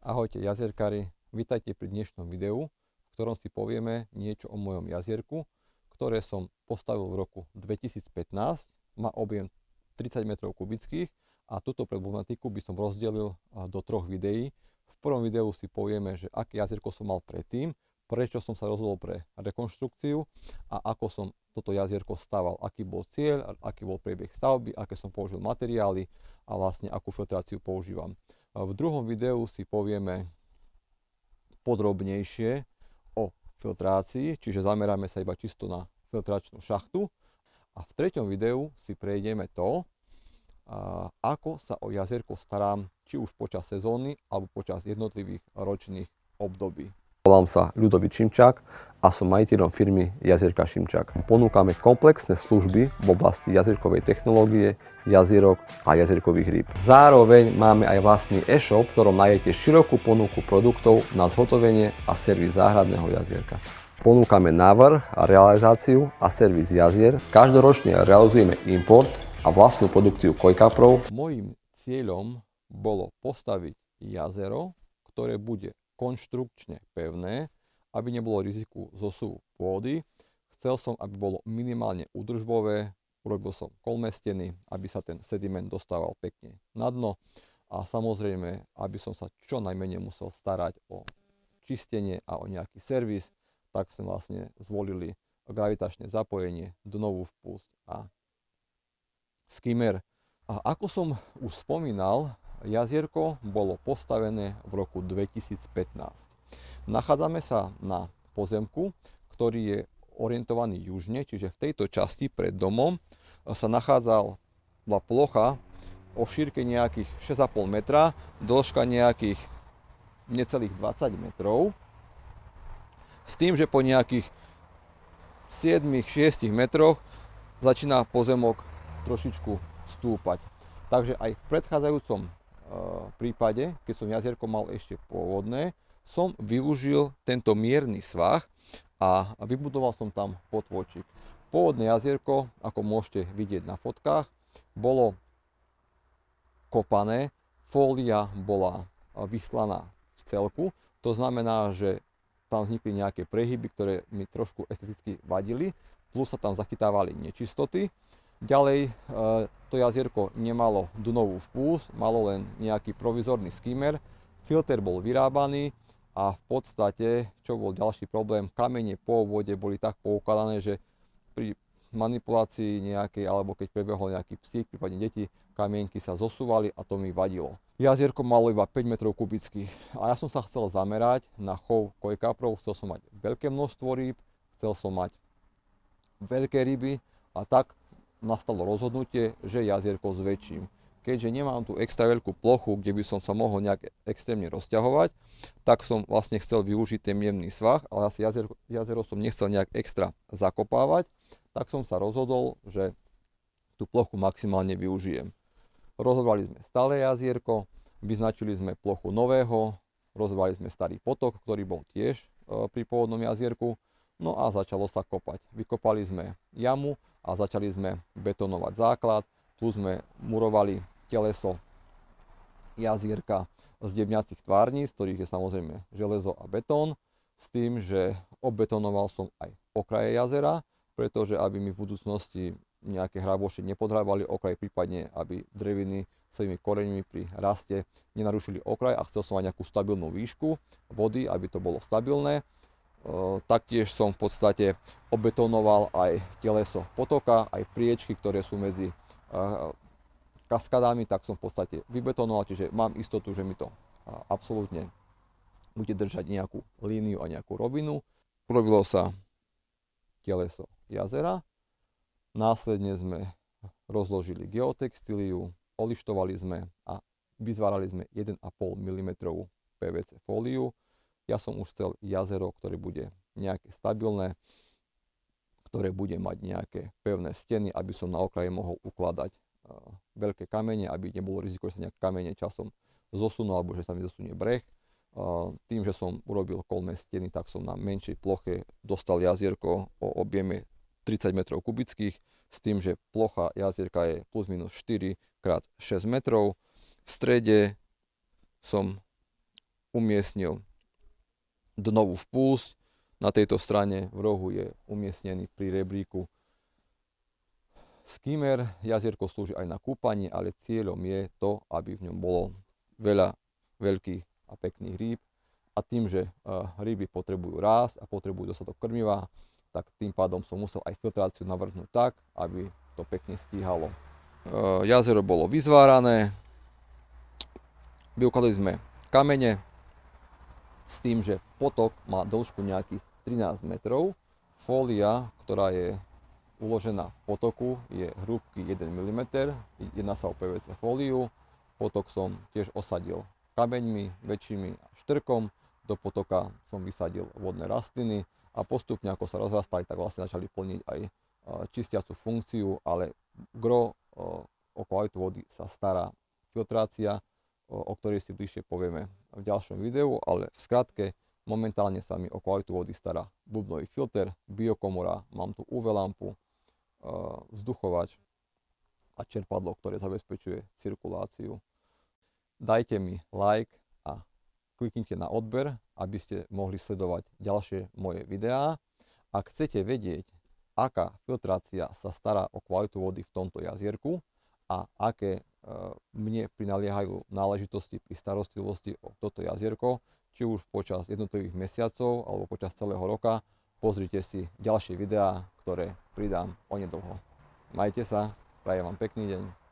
Ahojte jazierkári, vítajte pri dnešnom videu, v ktorom si povieme niečo o mojom jazierku, ktoré som postavil v roku 2015, má objem 30 m3 a túto problematiku by som rozdelil do troch videí. V prvom videu si povieme, že aké jazierko som mal predtým, prečo som sa rozhodol pre rekonštrukciu a ako som toto jazierko staval, aký bol cieľ, aký bol priebeh stavby, aké som použil materiály a vlastne akú filtráciu používam. V druhom videu si povieme podrobnejšie o filtrácii, čiže zameráme sa iba čisto na filtračnú šachtu. A v treťom videu si prejdeme to, ako sa o jazierko starám, či už počas sezóny alebo počas jednotlivých ročných období. Volám sa Ľudovít Šimčák a som majiteľom firmy Jazierka Šimčák. Ponúkame komplexné služby v oblasti jazierkovej technológie, jazierok a jazierkových rýb. Zároveň máme aj vlastný e-shop, v ktorom nájdete širokú ponuku produktov na zhotovenie a servis záhradného jazierka. Ponúkame návrh a realizáciu a servis jazier. Každoročne realizujeme import a vlastnú produkciu kojkaprov. Mojím cieľom bolo postaviť jazero, ktoré bude konštrukčne pevné, aby nebolo riziku zosuvu pôdy. Chcel som, aby bolo minimálne údržbové, urobil som kolmé steny, aby sa ten sediment dostával pekne na dno a samozrejme, aby som sa čo najmenej musel starať o čistenie a o nejaký servis, tak sme vlastne zvolili gravitačné zapojenie, dnovú vpust a skimmer. A ako som už spomínal, jazierko bolo postavené v roku 2015. Nachádzame sa na pozemku, ktorý je orientovaný južne, čiže v tejto časti pred domom sa nachádzala plocha o šírke nejakých 6,5 metra, dĺžka nejakých necelých 20 metrov, s tým, že po nejakých 7-6 metroch začína pozemok trošičku stúpať. Takže aj v predchádzajúcom prípade, keď som jazierko mal ešte pôvodné, som využil tento mierny svah a vybudoval som tam potôčik. Pôvodné jazierko, ako môžete vidieť na fotkách, bolo kopané, fólia bola vyslaná v celku, to znamená, že tam vznikli nejaké prehyby, ktoré mi trošku esteticky vadili, plus sa tam zachytávali nečistoty. Ďalej to jazierko nemalo dnovú vpust, malo len nejaký provizorný skimmer, filter bol vyrábaný a v podstate, čo bol ďalší problém, kamene po vode boli tak poukladané, že pri manipulácii nejakej, alebo keď prebehol nejaký psík, prípadne deti, kamienky sa zosúvali a to mi vadilo. Jazierko malo iba 5 m3 a ja som sa chcel zamerať na chov kojkaprov, chcel som mať veľké množstvo rýb, chcel som mať veľké ryby a tak nastalo rozhodnutie, že jazierko zväčším. Keďže nemám tu extra veľkú plochu, kde by som sa mohol nejak extrémne rozťahovať, tak som vlastne chcel využiť ten jemný svah, ale asi jazero som nechcel nejak extra zakopávať, tak som sa rozhodol, že tú plochu maximálne využijem. Rozhodovali sme staré jazierko, vyznačili sme plochu nového, rozhodovali sme starý potok, ktorý bol tiež pri pôvodnom jazierku, no a začalo sa kopať. Vykopali sme jamu a začali sme betonovať základ, plus sme murovali teleso jazierka z debňacích tvárnic, z ktorých je samozrejme železo a betón, s tým, že obetonoval som aj okraje jazera, pretože aby mi v budúcnosti nejaké hráboše nepodrábali okraj, prípadne aby dreviny svojimi koreňmi pri raste nenarušili okraj a chcel som aj nejakú stabilnú výšku vody, aby to bolo stabilné. Taktiež som v podstate obetonoval aj teleso potoka, aj priečky, ktoré sú medzi kaskadami, tak som v podstate vybetonoval, čiže mám istotu, že mi to absolútne bude držať nejakú líniu a nejakú rovinu. Urobilo sa teleso jazera, následne sme rozložili geotextíliu, olištovali sme a vyzvárali sme 1,5 mm PVC fóliu. Ja som už chcel jazero, ktoré bude nejaké stabilné, ktoré bude mať nejaké pevné steny, aby som na okraji mohol ukladať veľké kamene, aby nebolo riziko, že sa nejaké kamene časom zosunú alebo že sa mi zosunie breh. Tým, že som urobil kolmé steny, tak som na menšej ploche dostal jazierko o objeme 30 m3, s tým, že plocha jazierka je plus minus 4 x 6 metrov. V strede som umiestnil dnovú vpúsť. Na tejto strane v rohu je umiestnený pri rebríku skimmer. Jazierko slúži aj na kúpanie, ale cieľom je to, aby v ňom bolo veľa veľkých a pekných rýb. A tým, že ryby potrebujú rásť a potrebujú dostatok krmiva, tak tým pádom som musel aj filtráciu navrhnúť tak, aby to pekne stíhalo. Jazero bolo vyzvárané, vykladali sme kamene s tým, že potok má dĺžku nejakých 13 metrov. Fólia, ktorá je uložená v potoku, je hrúbky 1 mm, jedná sa o PVC fóliu. Potok som tiež osadil kameňmi väčšími a štrkom. Do potoka som vysadil vodné rastliny a postupne, ako sa rozrastali, tak vlastne začali plniť aj čistiacu funkciu, ale gro o kvalitu vody sa stará filtrácia, o ktorej si bližšie povieme v ďalšom videu, ale v skratke momentálne sa mi o kvalitu vody stará bubnový filter, biokomora, mám tu UV lampu, vzduchovač a čerpadlo, ktoré zabezpečuje cirkuláciu. Dajte mi like a kliknite na odber, aby ste mohli sledovať ďalšie moje videá. Ak chcete vedieť, aká filtrácia sa stará o kvalitu vody v tomto jazierku a aké mne prinaliehajú náležitosti pri starostlivosti o toto jazierko, či už počas jednotlivých mesiacov alebo počas celého roka, pozrite si ďalšie videá, ktoré pridám onedlho. Majte sa, prajem vám pekný deň.